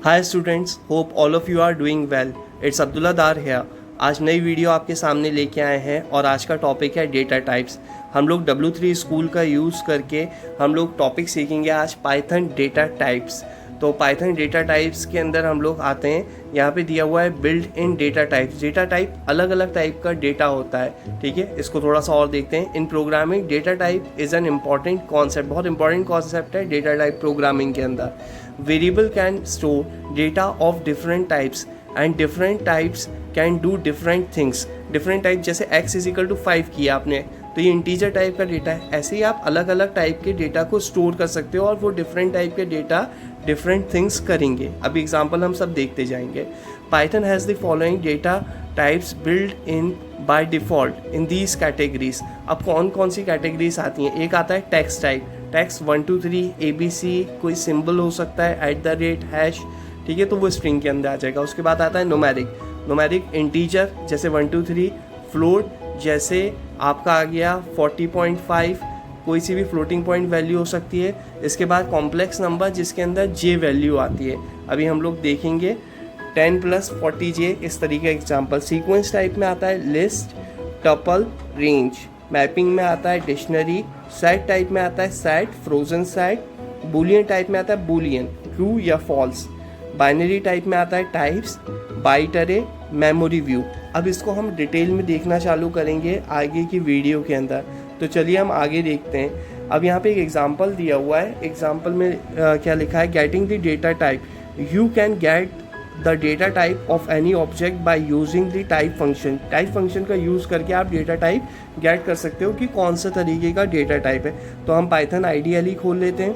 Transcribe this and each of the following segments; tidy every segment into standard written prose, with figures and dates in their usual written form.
Hi students, hope all of you are doing well. It's Abdullah Dar है। आज नई video आपके सामने लेके आए हैं और आज का टॉपिक है डेटा टाइप्स। हम लोग W3 स्कूल का यूज़ करके हम लोग टॉपिक सीखेंगे आज पाइथन डेटा टाइप्स। तो पाइथन डेटा टाइप्स के अंदर हम लोग आते हैं, यहाँ पे दिया हुआ है build in data types. Data type अलग अलग टाइप का डेटा होता है, ठीक है। इसको थोड़ा सा और देखते हैं। इन programming data type is an important concept, बहुत इंपॉर्टेंट कॉन्सेप्ट है डेटा टाइप प्रोग्रामिंग के अंदर। Variable can store data of different types and different types can do different things. Different type जैसे x इज इक्वल टू 5 किया आपने, तो ये integer type का डेटा है। ऐसे ही आप अलग अलग टाइप के डेटा को स्टोर कर सकते हो और वो डिफरेंट टाइप के डेटा डिफरेंट थिंग्स करेंगे। अभी एग्जांपल हम सब देखते जाएंगे। Python has the following data types build in by default in these categories. अब कौन कौन सी कैटेगरीज आती हैं? एक आता है टेक्स्ट टाइप, टेक्स्ट 1 2 3 ABC, कोई सिंबल हो सकता है @ हैश, ठीक है, तो वो स्ट्रिंग के अंदर आ जाएगा। उसके बाद आता है न्यूमेरिक, न्यूमेरिक इंटीजर जैसे 1 2 3, फ्लोट जैसे आपका आ गया 40.5, कोई सी भी फ्लोटिंग पॉइंट वैल्यू हो सकती है। इसके बाद कॉम्प्लेक्स नंबर जिसके अंदर J वैल्यू आती है। अभी हम लोग देखेंगे 10 + 40J, इस तरीके का एग्जाम्पल। सीक्वेंस टाइप में आता है लिस्ट, टपल, रेंज। मैपिंग में आता है डिक्शनरी। सेट टाइप में आता है set, frozen set. Boolean type में आता है बूलियन, ट्रू या फॉल्स। बाइनरी टाइप में आता है टाइप्स, बाइट अरे, मेमोरी व्यू। अब इसको हम डिटेल में देखना चालू करेंगे आगे की वीडियो के अंदर, तो चलिए हम आगे देखते हैं। अब यहाँ पे एक एग्जांपल दिया हुआ है। एग्जांपल में क्या लिखा है? Getting the data type, you can get the data type of any object by using the type function. Type function का यूज़ करके आप डेटा टाइप गेट कर सकते हो कि कौन सा तरीके का डेटा टाइप है। तो हम पाइथन आइडियली खोल लेते हैं,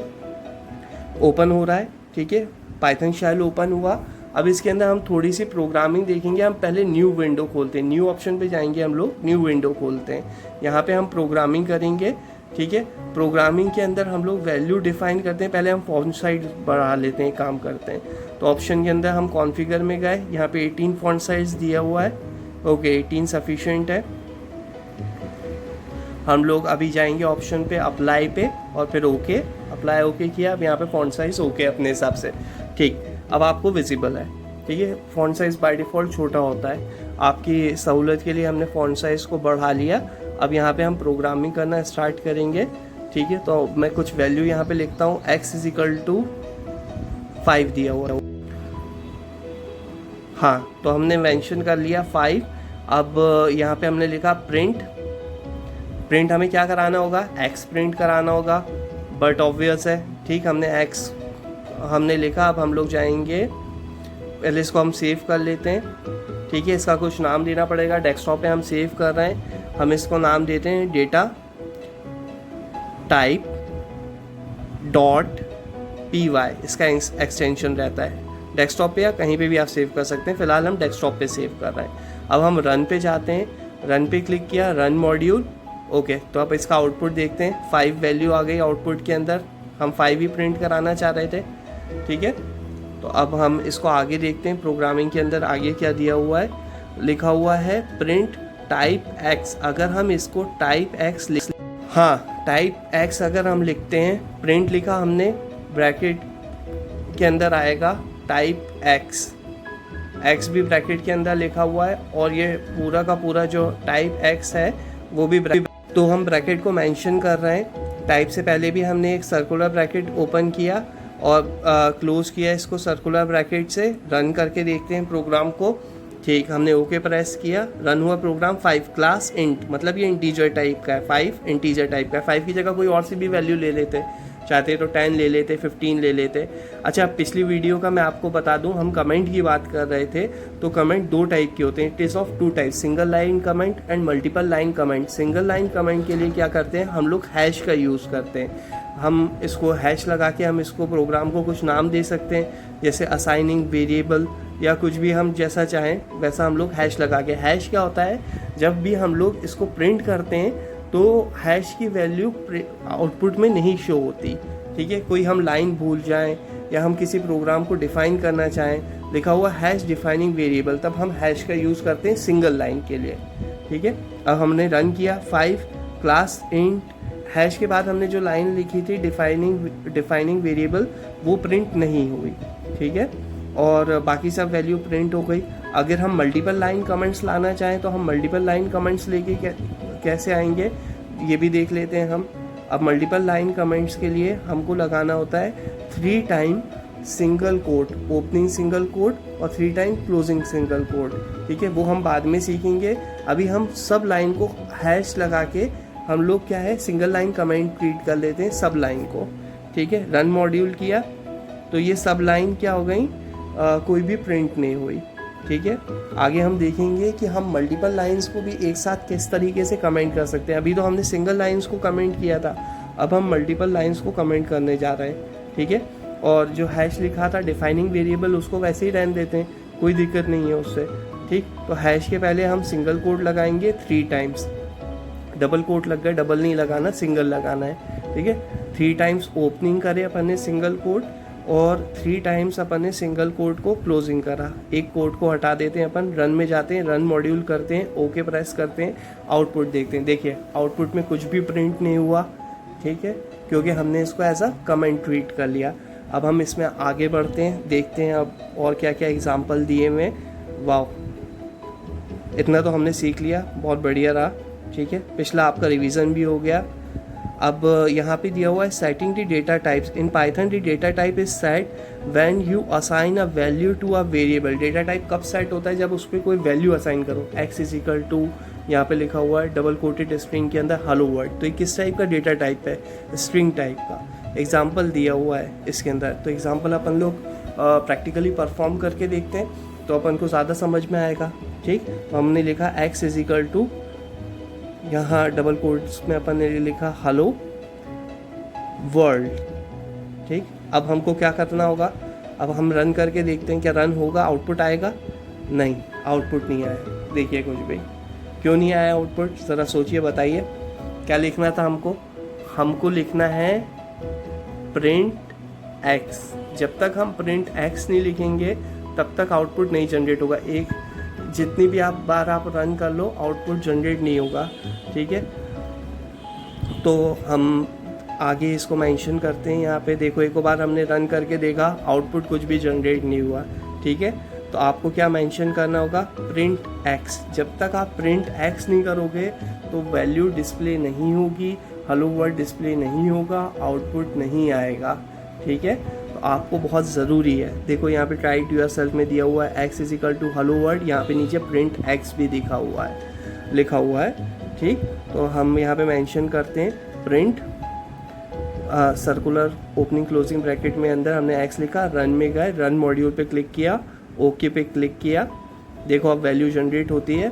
ओपन हो रहा है, ठीक है, पाइथन शेल ओपन हुआ। अब इसके अंदर हम थोड़ी सी प्रोग्रामिंग देखेंगे। हम पहले न्यू विंडो खोलते हैं, न्यू ऑप्शन पे जाएंगे, हम लोग न्यू विंडो खोलते हैं। यहाँ पे हम प्रोग्रामिंग करेंगे, ठीक है। प्रोग्रामिंग के अंदर हम लोग वैल्यू डिफाइन करते हैं। पहले हम फॉन्ट साइज बढ़ा लेते हैं, काम करते हैं। तो ऑप्शन के अंदर हम कॉन्फ़िगर में गए, यहाँ पे 18 फॉन्ट साइज दिया हुआ है, ओके 18 सफिशिएंट है। हम लोग अभी जाएंगे ऑप्शन पे अप्लाई पे और फिर ओके, अप्लाई ओके किया। अब यहाँ पे फॉन्ट साइज ओके अपने हिसाब से, ठीक। अब आपको विजिबल है, ठीक है। फॉन्ट साइज बाय डिफ़ॉल्ट छोटा होता है, आपकी सहूलत के लिए हमने फॉन्ट साइज को बढ़ा लिया। अब यहाँ पे हम प्रोग्रामिंग करना स्टार्ट करेंगे, ठीक है। तो मैं कुछ वैल्यू यहाँ पे लिखता हूँ। x इज इक्वल टू 5 दिया हुआ है, हाँ, तो हमने मेंशन कर लिया 5। अब यहाँ पे हमने लिखा प्रिंट। प्रिंट हमें क्या कराना होगा? x प्रिंट कराना होगा, बट ऑब्वियस है, ठीक। हमने x हमने लिखा। अब हम लोग जाएंगे, पहले इसको हम सेव कर लेते हैं, ठीक है। इसका कुछ नाम देना पड़ेगा। डेस्कटॉप पे हम सेव कर रहे हैं, हम इसको नाम देते हैं डेटा टाइप .py, इसका एक्सटेंशन रहता है। डेस्कटॉप पे या कहीं पे भी आप सेव कर सकते हैं, फिलहाल हम डेस्कटॉप पे सेव कर रहे हैं। अब हम रन पे जाते हैं, रन पे क्लिक किया, रन मॉड्यूल, ओके। तो अब इसका आउटपुट देखते हैं। 5 वैल्यू आ गई आउटपुट के अंदर, हम 5 ही प्रिंट कराना चाह रहे थे, ठीक है। तो अब हम इसको आगे देखते हैं। प्रोग्रामिंग के अंदर आगे क्या दिया हुआ है? लिखा हुआ है प्रिंट टाइप x। अगर हम इसको टाइप x लिख, हाँ, टाइप x अगर हम लिखते हैं, प्रिंट लिखा हमने, ब्रैकेट के अंदर आएगा टाइप x भी ब्रैकेट के अंदर लिखा हुआ है, और ये पूरा का पूरा जो टाइप x है वो भी तो हम ब्रैकेट को मेंशन कर रहे हैं। टाइप से पहले भी हमने एक सर्कुलर ब्रैकेट ओपन किया और क्लोज किया इसको सर्कुलर ब्रैकेट से। रन करके देखते हैं प्रोग्राम को, ठीक। हमने ओके प्रेस किया, रन हुआ प्रोग्राम। 5 क्लास इंट, मतलब ये इंटीजर टाइप का है, 5 इंटीजर टाइप का है। 5 की जगह कोई और सी भी वैल्यू ले लेते, चाहते तो 10 ले लेते, 15 ले लेते। अच्छा, पिछली वीडियो का मैं आपको बता दूं, हम कमेंट की बात कर रहे थे, तो कमेंट 2 टाइप के होते हैं। It is of 2 type, single line comment and multiple line comment. Single line comment के लिए क्या करते हैं हम लोग? हैश का यूज़ करते हैं। हम इसको हैश लगा के हम इसको प्रोग्राम को कुछ नाम दे सकते हैं, जैसे असाइनिंग वेरिएबल या कुछ भी हम जैसा चाहें वैसा हम लोग हैश लगा के। हैश क्या होता है? जब भी हम लोग इसको प्रिंट करते हैं तो हैश की वैल्यू आउटपुट में नहीं शो होती, ठीक है। कोई हम लाइन भूल जाएं या हम किसी प्रोग्राम को डिफ़ाइन करना चाहें, लिखा हुआ हैश डिफाइनिंग वेरिएबल, तब हम हैश का यूज़ करते हैं सिंगल लाइन के लिए, ठीक है। अब हमने रन किया, 5 क्लास इंट हैश के बाद हमने जो लाइन लिखी थी डिफाइनिंग वेरिएबल, वो प्रिंट नहीं हुई, ठीक है। और बाकी सब वैल्यू प्रिंट हो गई। अगर हम मल्टीपल लाइन कमेंट्स लाना चाहें तो हम मल्टीपल लाइन कमेंट्स लेके कैसे आएंगे ये भी देख लेते हैं हम। अब मल्टीपल लाइन कमेंट्स के लिए हमको लगाना होता है 3 time single quote, opening single quote और 3 टाइम क्लोजिंग सिंगल कोट। ठीक है, वो हम बाद में सीखेंगे। अभी हम सब लाइन को हैश लगा के हम लोग क्या है सिंगल लाइन कमेंट ट्रीट कर लेते हैं सब लाइन को। ठीक है, रन मॉड्यूल किया तो ये सब लाइन क्या हो गई, कोई भी प्रिंट नहीं हुई। ठीक है, आगे हम देखेंगे कि हम मल्टीपल लाइंस को भी एक साथ किस तरीके से कमेंट कर सकते हैं। अभी तो हमने सिंगल लाइंस को कमेंट किया था, अब हम मल्टीपल लाइंस को कमेंट करने जा रहे हैं। ठीक है, और जो हैश लिखा था डिफाइनिंग वेरिएबल उसको वैसे ही रहने देते हैं, कोई दिक्कत नहीं है उससे। ठीक, तो हैश के पहले हम सिंगल कोट लगाएंगे 3 टाइम्स, डबल कोट लग गया, डबल नहीं लगाना, सिंगल लगाना है। ठीक है, 3 टाइम्स ओपनिंग करे अपन ने सिंगल कोट और 3 टाइम्स अपन ने सिंगल कोट को क्लोजिंग करा। एक कोट को हटा देते हैं अपन, रन में जाते हैं, रन मॉड्यूल करते हैं, ओके प्रेस करते हैं, आउटपुट देखते हैं। देखिए आउटपुट में कुछ भी प्रिंट नहीं हुआ। ठीक है, क्योंकि हमने इसको एज अ कमेंट ट्रीट कर लिया। अब हम इसमें आगे बढ़ते हैं, देखते हैं अब और क्या क्या एग्जाम्पल दिए हुए। वाह, इतना तो हमने सीख लिया, बहुत बढ़िया रहा। ठीक है, पिछला आपका रिवीजन भी हो गया। अब यहाँ पे दिया हुआ है setting the data types in Python. The data type is set when you assign a value to a variable. Data type कब सेट होता है, जब उस पर कोई वैल्यू असाइन करो। x इज इक्वल टू, यहाँ पे लिखा हुआ है डबल कोटेड स्ट्रिंग के अंदर हेलो वर्ड। तो ये किस टाइप का डेटा टाइप है, स्ट्रिंग टाइप का। एग्जाम्पल दिया हुआ है इसके अंदर, तो एग्जाम्पल अपन लोग प्रैक्टिकली परफॉर्म करके देखते हैं तो अपन को ज़्यादा समझ में आएगा। ठीक, तो हमने लिखा x इज इक्वल टू, यहाँ डबल कोट्स में अपन ने लिखा हेलो वर्ल्ड। ठीक, अब हमको क्या करना होगा, अब हम रन करके देखते हैं क्या रन होगा, आउटपुट आएगा। नहीं, आउटपुट नहीं आया। देखिए कुछ भी, क्यों नहीं आया आउटपुट, ज़रा सोचिए, बताइए क्या लिखना था हमको। हमको लिखना है प्रिंट x। जब तक हम प्रिंट x नहीं लिखेंगे तब तक आउटपुट नहीं जनरेट होगा। एक जितनी भी आप बार आप रन कर लो आउटपुट जनरेट नहीं होगा। ठीक है, तो हम आगे इसको मेंशन करते हैं। यहाँ पे देखो, एक बार हमने रन करके देखा, आउटपुट कुछ भी जनरेट नहीं हुआ। ठीक है, तो आपको क्या मेंशन करना होगा, प्रिंट x। जब तक आप प्रिंट x नहीं करोगे तो वैल्यू डिस्प्ले नहीं होगी, हेलो वर्ड डिस्प्ले नहीं होगा, आउटपुट नहीं आएगा। ठीक है, तो आपको बहुत ज़रूरी है। देखो यहाँ पे ट्राई टू योरसेल्फ में दिया हुआ है x is equal to hello world, यहाँ पे नीचे प्रिंट x भी लिखा हुआ है। ठीक, तो हम यहाँ पे मेंशन करते हैं print circular opening closing bracket में अंदर हमने x लिखा, रन में गए, रन मॉड्यूल पे क्लिक किया, ओके पे क्लिक किया। देखो अब वैल्यू जनरेट होती है,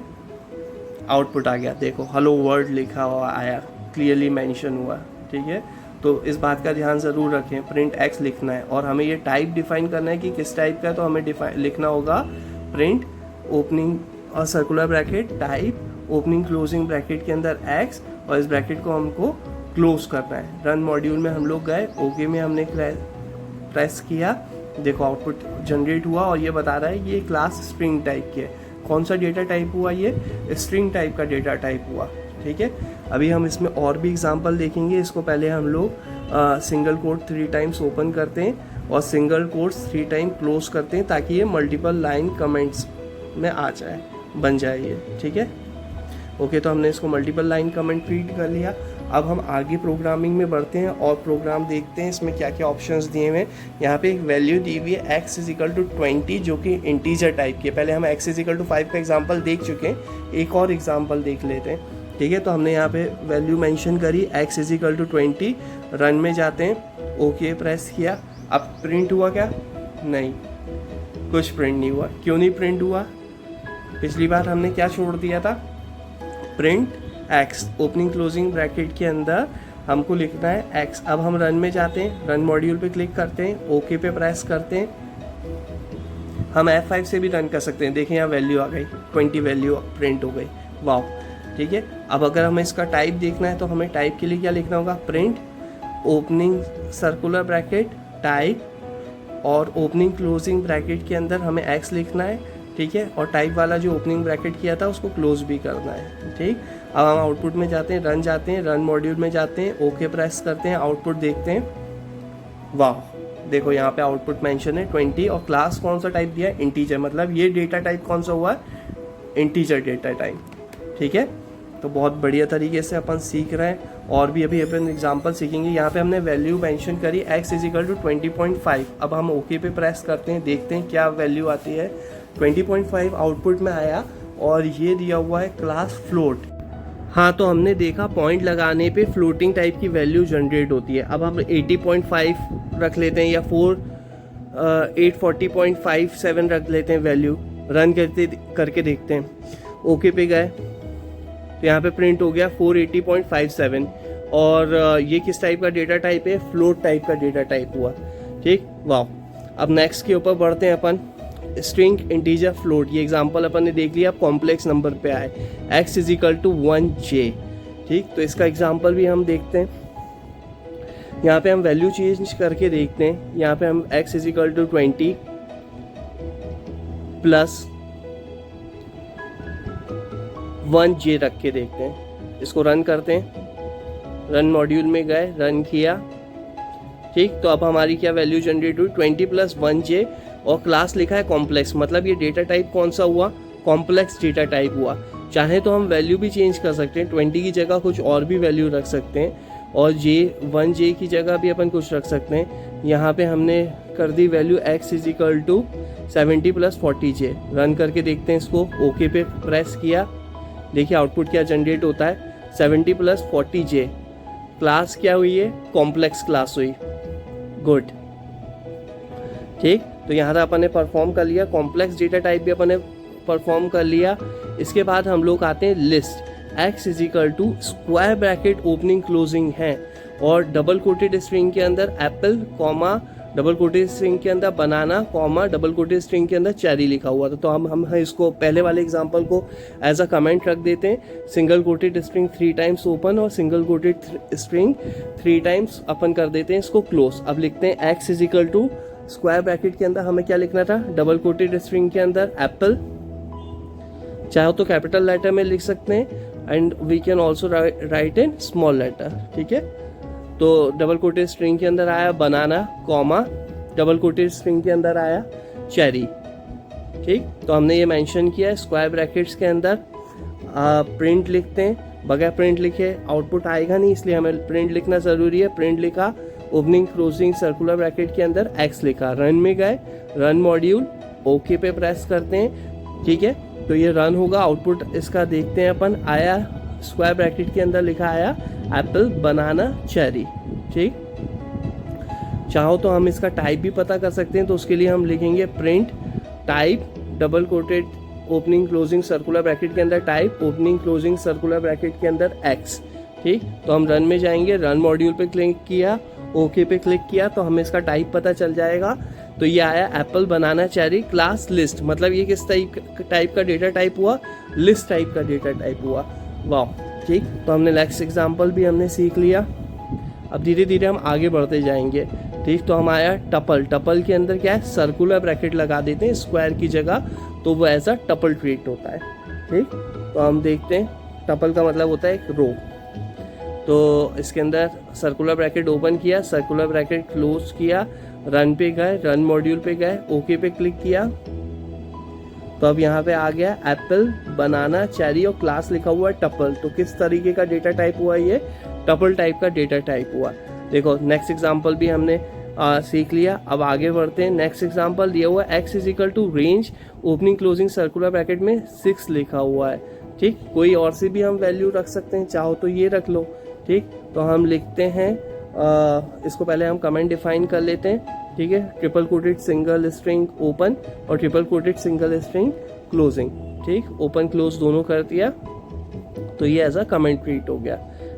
आउटपुट आ गया। देखो हेलो वर्ड लिखा हुआ आया, क्लियरली मेंशन हुआ। ठीक है, तो इस बात का ध्यान ज़रूर रखें, प्रिंट x लिखना है और हमें ये टाइप डिफाइन करना है कि किस टाइप का है। तो हमें लिखना होगा प्रिंट ओपनिंग और circular bracket type opening closing bracket के अंदर x, और इस ब्रैकेट को हमको क्लोज करना है। रन मॉड्यूल में हम लोग गए, ओके में हमने प्रेस किया, देखो आउटपुट जनरेट हुआ और ये बता रहा है ये क्लास स्ट्रिंग टाइप की है। कौन सा डेटा टाइप हुआ, ये स्ट्रिंग टाइप का डेटा टाइप हुआ। ठीक है, अभी हम इसमें और भी एग्जांपल देखेंगे। इसको पहले हम लोग सिंगल कोट 3 टाइम्स ओपन करते हैं और सिंगल कोट्स 3 टाइम क्लोज करते हैं ताकि ये मल्टीपल लाइन कमेंट्स में आ जाए, बन जाए ये। ठीक है, ओके, तो हमने इसको मल्टीपल लाइन कमेंट ट्रीट कर लिया। अब हम आगे प्रोग्रामिंग में बढ़ते हैं और प्रोग्राम देखते हैं इसमें क्या क्या ऑप्शंस दिए हुए हैं। यहाँ पे एक वैल्यू दी हुई है x इज इक्वल टू 20 जो कि इंटीजर टाइप की है। पहले हम x इज इक्वल टू 5 का एग्जांपल देख चुके हैं, एक और एग्जांपल देख लेते हैं। ठीक है, तो हमने यहाँ पे वैल्यू मेंशन करी x is equal to 20, run में जाते हैं, ओके प्रेस किया। अब प्रिंट हुआ क्या, नहीं, कुछ प्रिंट नहीं हुआ। क्यों नहीं प्रिंट हुआ, पिछली बार हमने क्या छोड़ दिया था, print x opening closing bracket के अंदर हमको लिखना है x। अब हम रन में जाते हैं, रन मॉड्यूल पे क्लिक करते हैं, ओके पे प्रेस करते हैं। हम F5 से भी रन कर सकते हैं। देखें यहाँ वैल्यू आ गई, 20 वैल्यू प्रिंट हो गई। वाह, ठीक है। अब अगर हमें इसका टाइप देखना है तो हमें टाइप के लिए क्या लिखना होगा, print opening circular bracket type और ओपनिंग क्लोजिंग ब्रैकेट के अंदर हमें x लिखना है। ठीक है, और टाइप वाला जो ओपनिंग ब्रैकेट किया था उसको क्लोज भी करना है। ठीक, अब हम आउटपुट में जाते हैं, रन मॉड्यूल में जाते हैं, ओके प्रेस करते हैं, आउटपुट देखते हैं। वाह, देखो यहाँ पे आउटपुट मेंशन है 20 और क्लास कौन सा टाइप दिया है, इंटीजर, मतलब ये डेटा टाइप कौन सा हुआ है, इंटीजर डेटा टाइप। ठीक है, तो बहुत बढ़िया तरीके से अपन सीख रहे हैं और भी अभी अपन एग्जांपल सीखेंगे। यहाँ पे हमने वैल्यू मेंशन करी x = 20.5। अब हम ओके पे प्रेस करते हैं, देखते हैं क्या वैल्यू आती है। 20.5 आउटपुट में आया और ये दिया हुआ है क्लास फ्लोट। हाँ, तो हमने देखा पॉइंट लगाने पे फ्लोटिंग टाइप की वैल्यू जनरेट होती है। अब हम 80.5 रख लेते हैं या 840.57 रख लेते हैं वैल्यू, रन करके देखते हैं। ओके पे गए तो यहाँ पे प्रिंट हो गया 480.57 और ये किस टाइप का डेटा टाइप है, फ्लोट टाइप का डेटा टाइप हुआ। ठीक, वाह। अब नेक्स्ट के ऊपर बढ़ते हैं अपन, स्ट्रिंग, इंटीजर, फ्लोट। ये एग्जांपल अपन ने देख लिया, अब कॉम्प्लेक्स नंबर पे आए, x = 1j। ठीक, तो इसका एग्जांपल भी हम देखते हैं। यहाँ पे हम वैल्यू चेंज करके देखते हैं। यहाँ पे हम x = 20 प्लस 1j रख के देखते हैं। इसको रन करते हैं, रन मॉड्यूल में गए, रन किया। ठीक, तो अब हमारी क्या वैल्यू जनरेट हुई, 20 + 1j और क्लास लिखा है कॉम्प्लेक्स, मतलब ये डेटा टाइप कौन सा हुआ, कॉम्प्लेक्स डेटा टाइप हुआ। चाहे तो हम वैल्यू भी चेंज कर सकते हैं, 20 की जगह कुछ और भी वैल्यू रख सकते हैं और 1j की जगह भी अपन कुछ रख सकते हैं। यहाँ पे हमने कर दी वैल्यू x = 70 + 40j। रन करके देखते हैं इसको, ओके पे प्रेस किया, देखिए आउटपुट क्या जनरेट होता है, 70 + 40j। क्लास क्या हुई है, कॉम्प्लेक्स क्लास हुई। गुड। ठीक, तो यहाँ तक अपन ने परफॉर्म कर लिया, कॉम्प्लेक्स डेटा टाइप भी अपन ने परफॉर्म कर लिया। इसके बाद हम लोग आते हैं list. x = square bracket opening closing है और डबल कोटेड स्ट्रिंग के अंदर Apple, comma, double quoted string के अंदर बनाना, कॉमा, डबल कोटेड स्ट्रिंग के अंदर चेरी लिखा हुआ था। तो हम इसको पहले वाले एग्जांपल को एज अ कमेंट रख देते हैं। Single coated string 3 times open और सिंगल कोटेड स्ट्रिंग 3 टाइम्स अपन कर देते हैं इसको क्लोज। अब लिखते हैं x = स्क्वायर ब्रैकेट के अंदर हमें क्या लिखना था, डबल कोटेड स्ट्रिंग के अंदर एप्पल, चाहे तो कैपिटल लेटर में लिख सकते हैं and we can also write in small letter. ठीक है, तो डबल कोटेड स्ट्रिंग के अंदर आया banana, comma, double quoted string के अंदर आया चेरी। ठीक, तो हमने ये मेंशन किया है स्क्वायर ब्रैकेट्स के अंदर। प्रिंट लिखते हैं, बगैर प्रिंट लिखे आउटपुट आएगा नहीं, इसलिए हमें प्रिंट लिखना ज़रूरी है। प्रिंट लिखा, ओपनिंग क्लोजिंग सर्कुलर ब्रैकेट के अंदर x लिखा, रन में गए, रन मॉड्यूल, ओके पे प्रेस करते हैं। ठीक है, तो ये रन होगा, आउटपुट इसका देखते हैं अपन, आया स्क्वायर ब्रैकेट के अंदर लिखा आया एप्पल, बनाना, चेरी। ठीक, चाहो तो हम इसका टाइप भी पता कर सकते हैं, तो उसके लिए हम लिखेंगे print type, double coated opening closing circular bracket के अंदर type, opening closing circular bracket के अंदर x। ठीक, तो हम रन में जाएंगे, रन मॉड्यूल पे क्लिक किया, ओके पे क्लिक किया, तो हमें इसका टाइप पता चल जाएगा। तो ये आया एप्पल, बनाना, चेरी, क्लास लिस्ट, मतलब ये किस टाइप का डेटा टाइप हुआ, लिस्ट टाइप का डेटा टाइप हुआ। वाह। ठीक, तो हमने नेक्स्ट एग्जांपल भी हमने सीख लिया। अब धीरे धीरे हम आगे बढ़ते जाएंगे। ठीक, तो हम आया टपल। टपल के अंदर क्या है, सर्कुलर ब्रैकेट लगा देते हैं स्क्वायर की जगह, तो वो ऐसा टपल ट्रीट होता है। ठीक, तो हम देखते हैं, टपल का मतलब होता है एक रो। तो इसके अंदर सर्कुलर ब्रैकेट ओपन किया, सर्कुलर ब्रैकेट क्लोज किया, रन पे गए, रन मॉड्यूल पे गए, ओके पे क्लिक किया, तो अब यहाँ पे आ गया एप्पल, बनाना, चेरी और क्लास लिखा हुआ है टपल। तो किस तरीके का डेटा टाइप हुआ, ये टपल टाइप का डेटा टाइप हुआ। देखो नेक्स्ट एग्जांपल भी हमने सीख लिया। अब आगे बढ़ते हैं। नेक्स्ट एग्जांपल दिया हुआ है x = range, opening closing circular bracket में 6 लिखा हुआ है। ठीक, कोई और से भी हम वैल्यू रख सकते हैं, चाहो तो ये रख लो। ठीक, तो हम लिखते हैं, इसको पहले हम कमेंट डिफाइन कर लेते हैं। ठीक है, triple quoted single string open और triple quoted single string closing. ठीक, ओपन क्लोज दोनों कर दिया, तो ये एज अ कमेंट ट्रीट हो गया।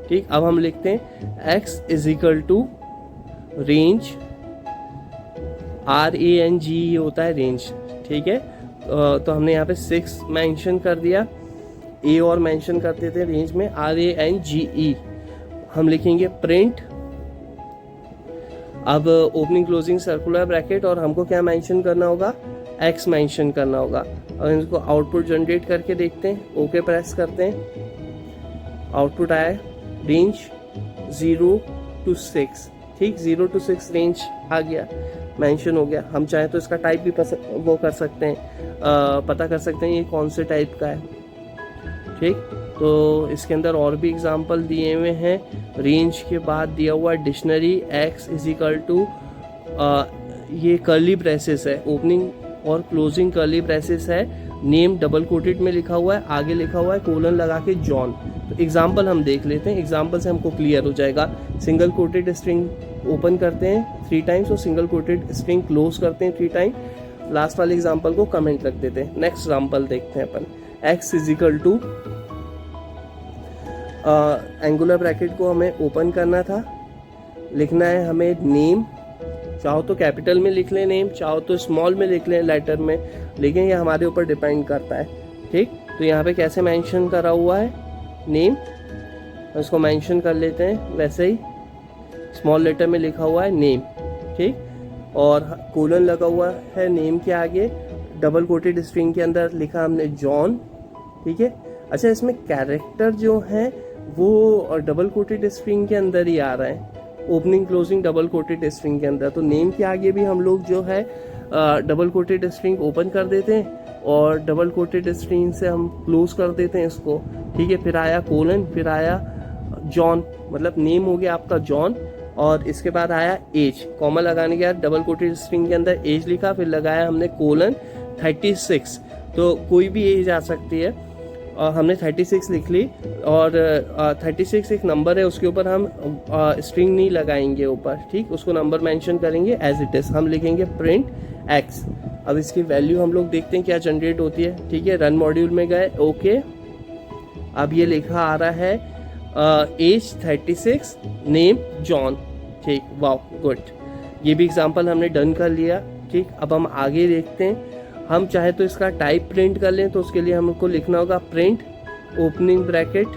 ठीक, अब हम लिखते हैं x = रेंज, RANGE होता है रेंज। ठीक है, तो हमने यहाँ पे 6 मेंशन कर दिया, A और मेंशन कर देते हैं रेंज में, RANGE। हम लिखेंगे प्रिंट, अब ओपनिंग क्लोजिंग सर्कुलर ब्रैकेट और हमको क्या मेंशन करना होगा, x मेंशन करना होगा। और इसको आउटपुट जनरेट करके देखते हैं, ओके प्रेस करते हैं, आउटपुट आया रेंज 0 to 6। ठीक, 0 to 6 रेंज आ गया, मेंशन हो गया। हम चाहे तो इसका टाइप भी वो कर सकते हैं, पता कर सकते हैं ये कौन से टाइप का है। ठीक, तो इसके अंदर और भी एग्जांपल दिए हुए हैं। रेंज के बाद दिया हुआ dictionary x is equal to, ये कर्ली ब्रेसेस है, ओपनिंग और क्लोजिंग कर्ली ब्रेसेस है। नेम डबल कोटेड में लिखा हुआ है, आगे लिखा हुआ है कोलन लगा के जॉन। तो एग्जाम्पल हम देख लेते हैं, एग्जाम्पल से हमको क्लियर हो जाएगा। सिंगल कोटेड स्ट्रिंग ओपन करते हैं 3 टाइम्स और सिंगल कोटेड स्ट्रिंग क्लोज करते हैं 3 टाइम। लास्ट वाले एग्जाम्पल को कमेंट रख देते हैं। नेक्स्ट एग्जाम्पल देखते हैं अपन। x is equal to, angular bracket को हमें ओपन करना था, लिखना है हमें नेम, चाहो तो कैपिटल में लिख लें नेम, चाहो तो स्मॉल में लिख लें लेटर में, लेकिन ये हमारे ऊपर डिपेंड करता है। ठीक, तो यहाँ पे कैसे मेंशन करा हुआ है नेम, उसको मेंशन कर लेते हैं वैसे ही, स्मॉल लेटर में लिखा हुआ है नेम। ठीक, और कोलन लगा हुआ है नेम के आगे, डबल कोटेड स्ट्रिंग के अंदर लिखा हमने जॉन। ठीक है, अच्छा इसमें कैरेक्टर जो है वो डबल कोटेड स्ट्रिंग के अंदर ही आ रहा है, opening closing double quoted string के अंदर। तो नेम के आगे भी हम लोग जो है डबल कोटेड स्ट्रिंग ओपन कर देते हैं और डबल कोटेड स्ट्रिंग से हम क्लोज कर देते हैं इसको। ठीक है, फिर आया कोलन, फिर आया जॉन, मतलब नेम हो गया आपका जॉन, और इसके बाद आया एज, कॉमा लगाने के बाद डबल कोटेड स्ट्रिंग के अंदर एज लिखा, फिर लगाया हमने कोलन 36। तो कोई भी एज आ सकती है, और हमने 36 लिख ली, और 36 एक नंबर है, उसके ऊपर हम स्ट्रिंग नहीं लगाएंगे ऊपर। ठीक, उसको नंबर मेंशन करेंगे एज इट इज, हम लिखेंगे प्रिंट x। अब इसकी वैल्यू हम लोग देखते हैं क्या जनरेट होती है। ठीक है, रन मॉड्यूल में गए, ओके, अब ये लिखा आ रहा है एज 36, नेम जॉन। ठीक, वाओ गुड, ये भी एग्जांपल हमने डन कर लिया। ठीक, अब हम आगे देखते हैं। हम चाहे तो इसका टाइप प्रिंट कर लें, तो उसके लिए हमको लिखना होगा प्रिंट ओपनिंग ब्रैकेट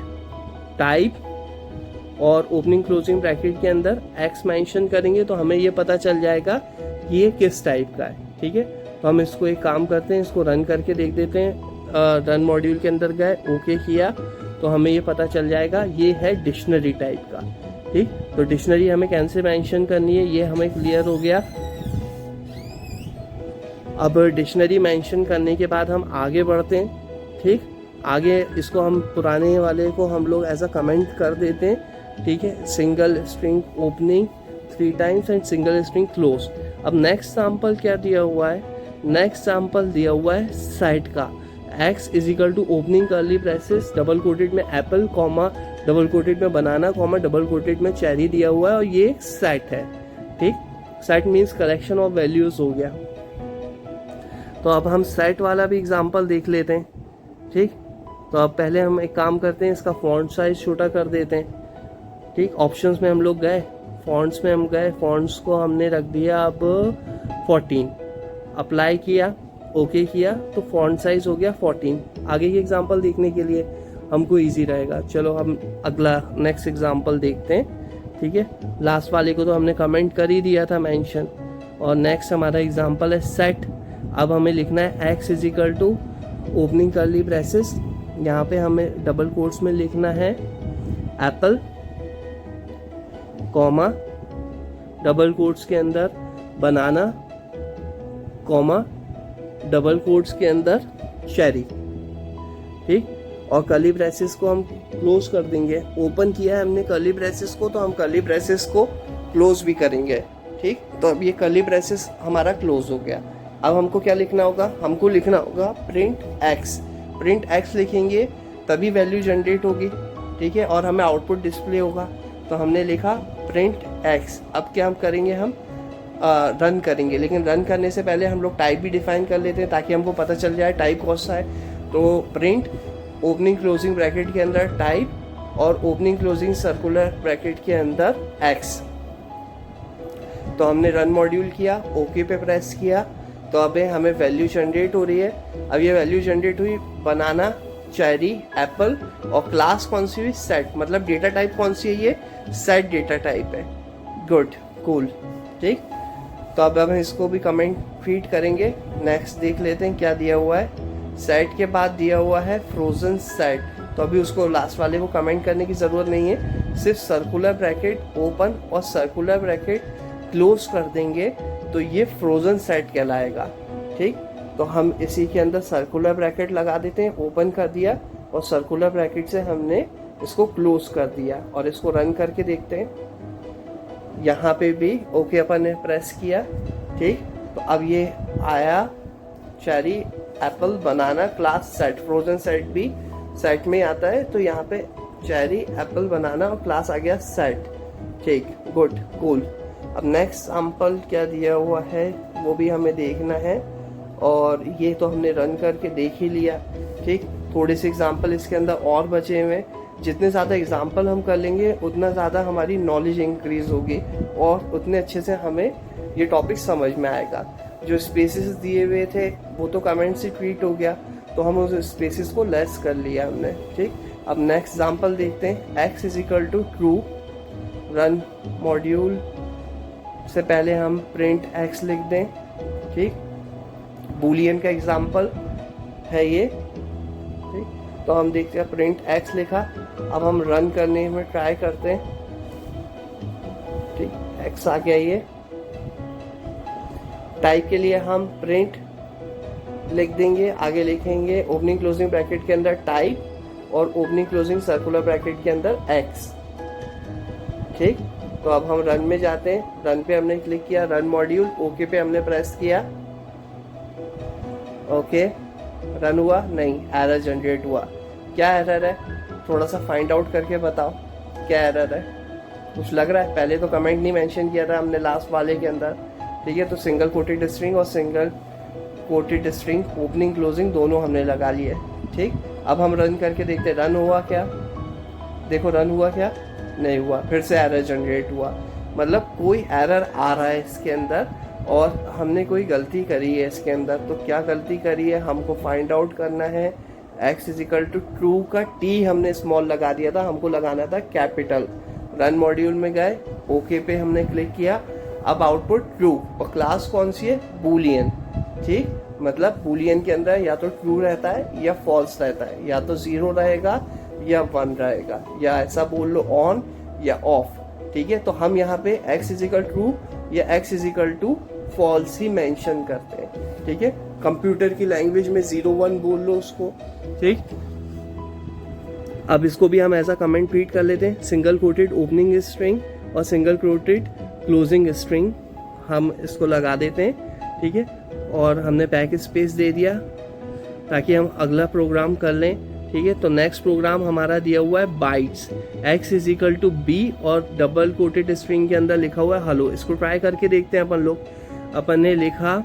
टाइप, और ओपनिंग क्लोजिंग ब्रैकेट के अंदर x मेंशन करेंगे, तो हमें ये पता चल जाएगा कि ये किस टाइप का है। ठीक है, तो हम इसको एक काम करते हैं, इसको रन करके देख देते हैं। रन मॉड्यूल के अंदर गए, ओके किया, तो हमें ये पता चल जाएगा ये है डिक्शनरी टाइप का। ठीक, तो डिक्शनरी हमें कैसे मेंशन करनी है ये हमें क्लियर हो गया। अब डिक्शनरी मेंशन करने के बाद हम आगे बढ़ते हैं। ठीक, आगे इसको हम पुराने वाले को हम लोग एज अ कमेंट कर देते हैं। ठीक है, single string opening 3 times and single string close. अब नेक्स्ट सैंपल क्या दिया हुआ है, नेक्स्ट सैंपल दिया हुआ है सेट का। x is equal to opening curly braces, double quoted में एप्पल, कॉमा डबल कोटेड में बनाना, कॉमा डबल कोटेड में चेरी दिया हुआ है, और ये एक सेट है। ठीक, set means collection of values हो गया। तो अब हम सेट वाला भी एग्जांपल देख लेते हैं। ठीक, तो अब पहले हम एक काम करते हैं, इसका फॉन्ट साइज छोटा कर देते हैं। ठीक, ऑप्शंस में हम लोग गए, फॉन्ट्स में हम गए, फॉन्ट्स को हमने रख दिया अब 14, अप्लाई किया, ओके किया, तो फॉन्ट साइज हो गया 14। आगे की एग्जांपल देखने के लिए हमको इजी रहेगा। चलो हम अगला नेक्स्ट एग्जांपल देखते हैं। ठीक है, लास्ट वाले को तो हमने कमेंट कर ही दिया था मेंशन, और नेक्स्ट हमारा एग्जांपल है सेट। अब हमें लिखना है x is equal to opening curly braces, यहाँ पे हमें डबल कोट्स में लिखना है एप्पल, कॉमा डबल कोट्स के अंदर बनाना, कॉमा डबल कोट्स के अंदर चेरी। ठीक, और कर्ली ब्रेसेस को हम क्लोज कर देंगे। ओपन किया है हमने कर्ली ब्रेसेस को, तो हम कर्ली ब्रेसेस को क्लोज भी करेंगे। ठीक, तो अब ये कर्ली ब्रेसेस हमारा क्लोज हो गया। अब हमको क्या लिखना होगा, हमको लिखना होगा प्रिंट x। प्रिंट x लिखेंगे तभी वैल्यू जनरेट होगी। ठीक है, और हमें आउटपुट डिस्प्ले होगा, तो हमने लिखा प्रिंट x। अब क्या हम करेंगे, हम रन करेंगे, लेकिन रन करने से पहले हम लोग टाइप भी डिफाइन कर लेते हैं ताकि हमको पता चल जाए टाइप कौन सा है। तो प्रिंट ओपनिंग क्लोजिंग ब्रैकेट के अंदर टाइप, और ओपनिंग क्लोजिंग सर्कुलर ब्रैकेट के अंदर x। तो हमने रन मॉड्यूल किया, ओके पे प्रेस किया, तो अब हमें वैल्यू जनरेट हो रही है। अब ये वैल्यू जनरेट हुई बनाना, चेरी, एप्पल, और क्लास कौन सी हुई, सेट, मतलब डेटा टाइप कौन सी है, ये सेट डेटा टाइप है। Good, cool. ठीक, तो अब हम इसको भी कमेंट फीड करेंगे। नेक्स्ट देख लेते हैं क्या दिया हुआ है। सेट के बाद दिया हुआ है फ्रोजन सेट, तो अभी उसको लास्ट वाले को कमेंट करने की ज़रूरत नहीं है, सिर्फ सर्कुलर ब्रैकेट ओपन और सर्कुलर ब्रैकेट क्लोज कर देंगे तो ये फ्रोजन सेट कहलाएगा। ठीक, तो हम इसी के अंदर सर्कुलर ब्रैकेट लगा देते हैं, ओपन कर दिया और सर्कुलर ब्रैकेट से हमने इसको क्लोज कर दिया और इसको रन करके देखते हैं। यहाँ पे भी ओके अपन ने प्रेस किया। ठीक, तो अब ये आया cherry apple banana class set, frozen set भी सेट में आता है, तो यहाँ पे चेरी एप्पल बनाना और क्लास आ गया सेट। ठीक, गुड, कूल। अब नेक्स्ट एग्जाम्पल क्या दिया हुआ है वो भी हमें देखना है और ये तो हमने रन करके देख ही लिया। ठीक, थोड़े से एग्जाम्पल इसके अंदर और बचे हुए हैं। जितने ज़्यादा एग्जाम्पल हम कर लेंगे उतना ज़्यादा हमारी नॉलेज इंक्रीज होगी और उतने अच्छे से हमें ये टॉपिक समझ में आएगा। जो स्पेसेस दिए हुए थे वो तो कमेंट से ट्वीट हो गया, तो हम उस स्पेसेस को लेस कर लिया हमने। ठीक, अब नेक्स्ट एग्जाम्पल देखते हैं। x is equal to true, run module से पहले हम प्रिंट x लिख दें। ठीक, बूलियन का एग्जाम्पल है ये। ठीक, तो हम देखते हैं प्रिंट x लिखा। अब हम रन करने में ट्राई करते हैं। ठीक, x आ गया। ये टाइप के लिए हम प्रिंट लिख देंगे, आगे लिखेंगे ओपनिंग क्लोजिंग ब्रैकेट के अंदर टाइप और ओपनिंग क्लोजिंग सर्कुलर ब्रैकेट के अंदर x। ठीक, तो अब हम रन में जाते हैं। रन पे हमने क्लिक किया, रन मॉड्यूल, ओके पे हमने प्रेस किया। ओके, रन हुआ नहीं, एरर जनरेट हुआ। क्या एरर है, थोड़ा सा फाइंड आउट करके बताओ क्या एरर है। कुछ लग रहा है? पहले तो कमेंट नहीं मेंशन किया था हमने लास्ट वाले के अंदर। ठीक है, तो सिंगल कोटेड स्ट्रिंग और single coated string opening closing दोनों हमने लगा लिए। ठीक, अब हम रन करके देखते हैं रन हुआ क्या। देखो रन हुआ क्या, नहीं हुआ, फिर से एरर जनरेट हुआ। मतलब कोई एरर आ रहा है इसके अंदर और हमने कोई गलती करी है इसके अंदर। तो क्या गलती करी है हमको फाइंड आउट करना है। x is equal to true का t हमने स्मॉल लगा दिया था, हमको लगाना था कैपिटल। रन मॉड्यूल में गए, ओके पे हमने क्लिक किया। अब आउटपुट ट्रू और क्लास कौन सी है, बूलियन। ठीक, मतलब बूलियन के अंदर या तो ट्रू रहता है या फॉल्स रहता है, या तो 0 रहेगा या 1 रहेगा, या ऐसा बोल लो ऑन या ऑफ। ठीक है, तो हम यहाँ पे x इज इक्वल ट्रू या x is equal to false ही मेंशन करते हैं। ठीक है, कंप्यूटर की लैंग्वेज में 0-1 बोल लो उसको। ठीक, अब इसको भी हम ऐसा कमेंट ट्वीट कर लेते हैं, सिंगल कोटेड ओपनिंग स्ट्रिंग और सिंगल कोटेड क्लोजिंग स्ट्रिंग हम इसको लगा देते हैं। ठीक है, और हमने बैक स्पेस दे दिया ताकि हम अगला प्रोग्राम कर लें। ठीक है, तो नेक्स्ट प्रोग्राम हमारा दिया हुआ है bytes, x is equal to b और डबल कोटेड स्ट्रिंग के अंदर लिखा हुआ है हेलो। इसको ट्राई करके देखते हैं अपन लोग। अपन ने लिखा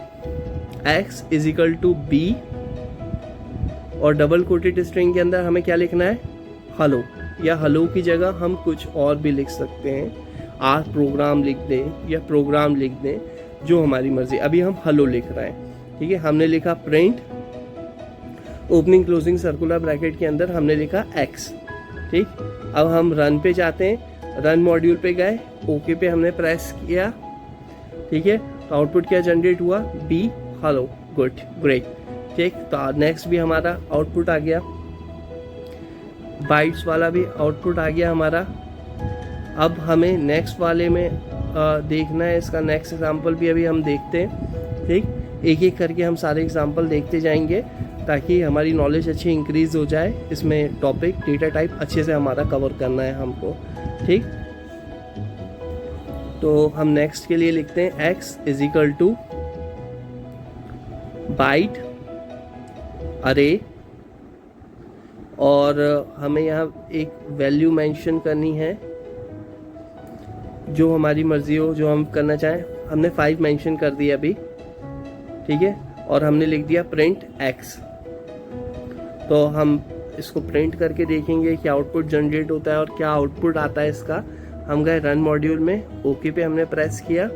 x is equal to b और डबल कोटेड स्ट्रिंग के अंदर हमें क्या लिखना है, हेलो, या हेलो की जगह हम कुछ और भी लिख सकते हैं। आज प्रोग्राम लिख दें या प्रोग्राम लिख दें, जो हमारी मर्जी। अभी हम हेलो लिख रहे हैं। ठीक है, हमने लिखा print opening closing circular bracket के अंदर हमने लिखा x। ठीक, अब हम रन पे जाते हैं। रन मॉड्यूल पे गए, ओके पे हमने प्रेस किया। ठीक है, तो आउटपुट क्या जनरेट हुआ, b हेलो, गुड, ग्रेट। ठीक, तो नेक्स्ट भी हमारा आउटपुट आ गया, बाइट्स वाला भी आउटपुट आ गया हमारा। अब हमें नेक्स्ट वाले में देखना है, इसका नेक्स्ट एग्जांपल भी अभी हम देखते हैं। ठीक, एक एक करके हम सारे एग्जांपल देखते जाएंगे ताकि हमारी नॉलेज अच्छी इंक्रीज हो जाए। इसमें टॉपिक डेटा टाइप अच्छे से हमारा कवर करना है हमको। ठीक, तो हम नेक्स्ट के लिए लिखते हैं x is equal to byte array, और हमें यहाँ एक वैल्यू मेंशन करनी है जो हमारी मर्जी हो, जो हम करना चाहें। हमने 5 मेंशन कर दिया अभी। ठीक है, और हमने लिख दिया प्रिंट x। तो हम इसको प्रिंट करके देखेंगे कि आउटपुट जनरेट होता है और क्या आउटपुट आता है इसका। हम गए रन मॉड्यूल में, ओके पे हमने प्रेस किया,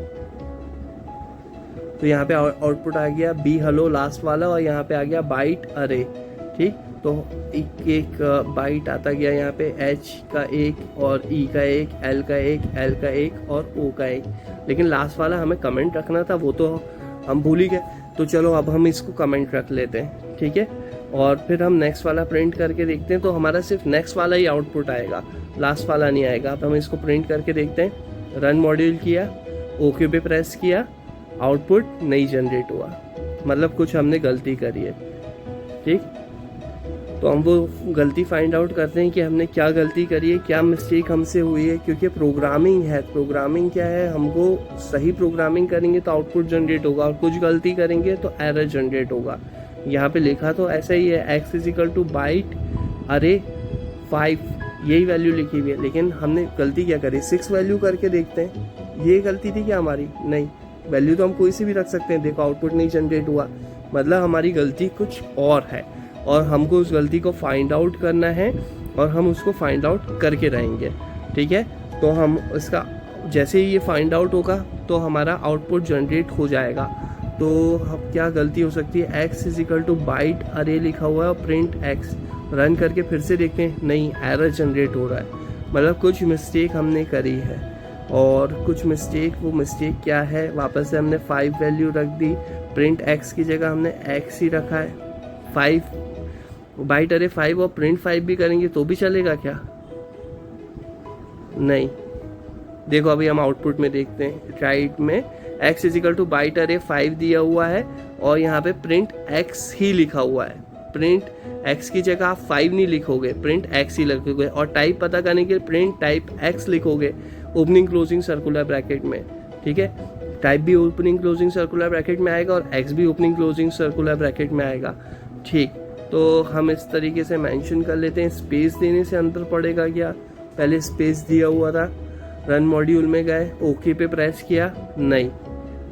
तो यहाँ पे आउटपुट आ गया b हेलो लास्ट वाला, और यहाँ पे आ गया बाइट अरे। ठीक, तो एक एक बाइट आता गया यहाँ पे, h का एक और e का एक, l का एक, l का एक और o का एक। लेकिन लास्ट वाला हमें कमेंट रखना था, वो तो हम भूल ही गए। तो चलो अब हम इसको कमेंट रख लेते हैं। ठीक है, और फिर हम नेक्स्ट वाला प्रिंट करके देखते हैं, तो हमारा सिर्फ नेक्स्ट वाला ही आउटपुट आएगा। लास्ट वाला नहीं आएगा। अब हम इसको प्रिंट करके देखते हैं। रन मॉड्यूल किया, ओके पे प्रेस किया, आउटपुट नहीं जनरेट हुआ, मतलब कुछ हमने गलती करी है। ठीक, तो हम वो गलती फाइंड आउट करते हैं कि हमने क्या गलती करी है, क्या मिस्टेक हमसे हुई है, क्योंकि प्रोग्रामिंग है। प्रोग्रामिंग क्या है, हमको सही प्रोग्रामिंग करेंगे तो आउटपुट जनरेट होगा, और कुछ गलती करेंगे तो एरर जनरेट होगा। यहाँ पे लिखा तो ऐसा ही है, x is equal to byte array 5, यही वैल्यू लिखी हुई है, लेकिन हमने गलती क्या करी, 6 वैल्यू करके देखते हैं। ये गलती थी क्या हमारी? नहीं, वैल्यू तो हम कोई सी भी रख सकते हैं। देखो आउटपुट नहीं जनरेट हुआ, मतलब हमारी गलती कुछ और है, और हमको उस गलती को फाइंड आउट करना है, और हम उसको फाइंड आउट करके रहेंगे। ठीक है, तो हम इसका जैसे ही ये फाइंड आउट होगा तो हमारा आउटपुट जनरेट हो जाएगा। तो हम क्या गलती हो सकती है, x is equal to byte array लिखा हुआ है और प्रिंट x। रन करके फिर से देखते हैं, नहीं एरर जनरेट हो रहा है, मतलब कुछ मिस्टेक हमने करी है। और कुछ मिस्टेक, वो मिस्टेक क्या है, वापस से हमने 5 वैल्यू रख दी, प्रिंट x की जगह हमने x ही रखा है। 5 बाइट अरे 5 और प्रिंट 5 भी करेंगे तो भी चलेगा क्या? नहीं। देखो अभी हम आउटपुट में देखते हैं, राइट में x is equal to byte array 5 दिया हुआ है, और यहाँ पे प्रिंट x ही लिखा हुआ है। प्रिंट x की जगह आप 5 नहीं लिखोगे, प्रिंट x ही लिखोगे, और टाइप पता करने के लिए प्रिंट टाइप x लिखोगे ओपनिंग क्लोजिंग सर्कुलर ब्रैकेट में। ठीक है, टाइप भी ओपनिंग क्लोजिंग सर्कुलर ब्रैकेट में आएगा और x भी ओपनिंग क्लोजिंग सर्कुलर ब्रैकेट में आएगा। ठीक, तो हम इस तरीके से मेंशन कर लेते हैं। स्पेस देने से अंतर पड़ेगा क्या? पहले स्पेस दिया हुआ था, रन मॉड्यूल में गए, ओके पे प्रेस किया, नहीं,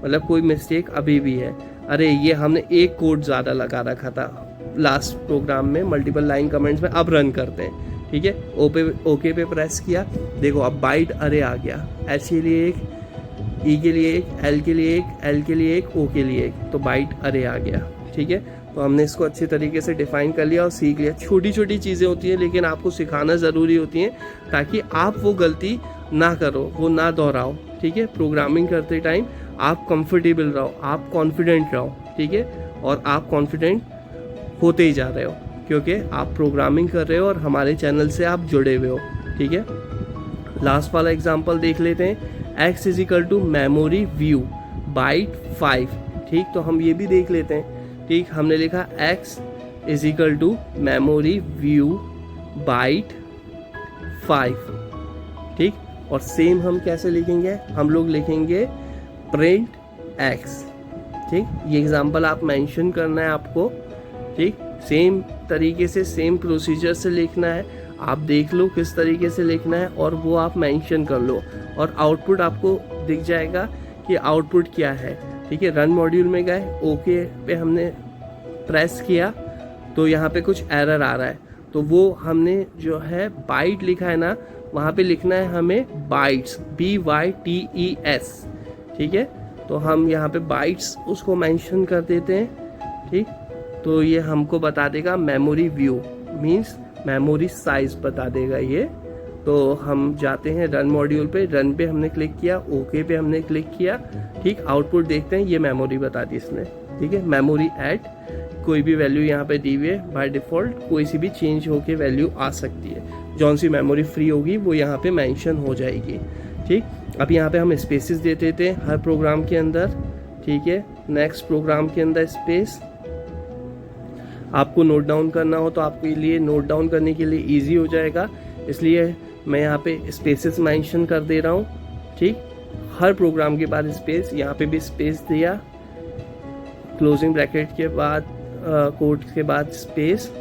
मतलब कोई मिस्टेक अभी भी है। अरे ये हमने एक कोड ज़्यादा लगा रखा था लास्ट प्रोग्राम में, मल्टीपल लाइन कमेंट्स में। अब रन करते हैं। ठीक है, ओके पे प्रेस किया, देखो अब बाइट अरे आ गया, एच के लिए एक, ई के लिए एक, एल के लिए एक, एल के लिए एक, ओ के लिए एक, तो बाइट अरे आ गया। ठीक है, तो हमने इसको अच्छे तरीके से डिफाइन कर लिया और सीख लिया। छोटी छोटी चीज़ें होती हैं, लेकिन आपको सिखाना ज़रूरी होती हैं ताकि आप वो गलती ना करो, वो ना दोहराओ। ठीक है, प्रोग्रामिंग करते टाइम आप कंफर्टेबल रहो, आप कॉन्फिडेंट रहो। ठीक है, और आप कॉन्फिडेंट होते ही जा रहे हो क्योंकि आप प्रोग्रामिंग कर रहे हो और हमारे चैनल से आप जुड़े हुए हो। ठीक है, लास्ट वाला एग्जांपल देख लेते हैं। x is equal to memory view byte 5। ठीक, तो हम ये भी देख लेते हैं। ठीक, हमने लिखा x is equal to memory view byte 5। ठीक, और सेम हम कैसे लिखेंगे, हम लोग लिखेंगे प्रिंट x। ठीक, ये एग्जांपल आप मेंशन करना है आपको। ठीक, सेम तरीके से, सेम प्रोसीजर से लिखना है। आप देख लो किस तरीके से लिखना है और वो आप मेंशन कर लो, और आउटपुट आपको दिख जाएगा कि आउटपुट क्या है। ठीक है, रन मॉड्यूल में गए, ओके पे हमने प्रेस किया, तो यहाँ पे कुछ एरर आ रहा है, तो वो हमने जो है बाइट लिखा है ना, वहाँ पे लिखना है हमें बाइट्स, BYTES। ठीक है, तो हम यहाँ पे बाइट्स उसको मेंशन कर देते हैं। ठीक, तो ये हमको बता देगा memory view, means memory size बता देगा ये। तो हम जाते हैं रन मॉड्यूल पे, रन पे हमने क्लिक किया, ओके पे हमने क्लिक किया। ठीक, आउटपुट देखते हैं, ये मेमोरी बता दी इसने। ठीक है, मेमोरी ऐड, कोई भी वैल्यू यहाँ पे दी हुई है, बाय डिफ़ॉल्ट कोई सी भी चेंज होके वैल्यू आ सकती है। जौन सी मेमोरी फ्री होगी वो यहाँ पे मेंशन हो जाएगी। ठीक, अब यहाँ पे हम स्पेसेस दे देते हैं हर प्रोग्राम के अंदर। ठीक है, नेक्स्ट प्रोग्राम के अंदर स्पेस, आपको नोट डाउन करना हो तो आपके लिए नोट डाउन करने के लिए इजी हो जाएगा, इसलिए मैं यहाँ पे स्पेसेस मेंशन कर दे रहा हूँ। ठीक, हर प्रोग्राम के बाद स्पेस, यहाँ पे भी स्पेस दिया, क्लोजिंग ब्रैकेट के बाद कोट्स के बाद स्पेस।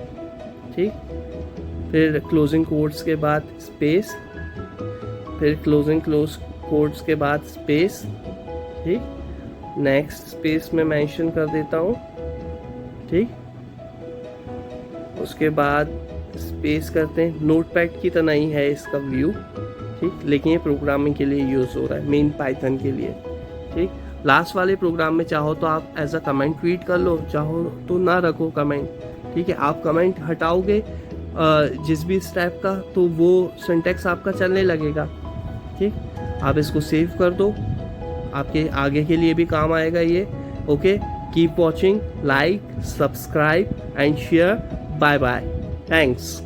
ठीक, फिर क्लोजिंग कोट्स के बाद स्पेस, फिर क्लोजिंग क्लोज कोट्स के बाद स्पेस। ठीक, नेक्स्ट स्पेस में मेंशन कर देता हूँ। ठीक, उसके बाद स्पेस करते हैं। नोटपैड की तरह ही है इसका व्यू। ठीक, लेकिन ये प्रोग्रामिंग के लिए यूज़ हो रहा है, मेन पाइथन के लिए। ठीक, लास्ट वाले प्रोग्राम में चाहो तो आप एज अ कमेंट ट्वीट कर लो, चाहो तो ना रखो कमेंट। ठीक है, आप कमेंट हटाओगे जिस भी स्टेप का, तो वो सिंटैक्स आपका चलने लगेगा। ठीक, आप इसको सेव कर दो, आपके आगे के लिए भी काम आएगा ये। Okay, keep watching, like, subscribe and share. Bye bye, thanks.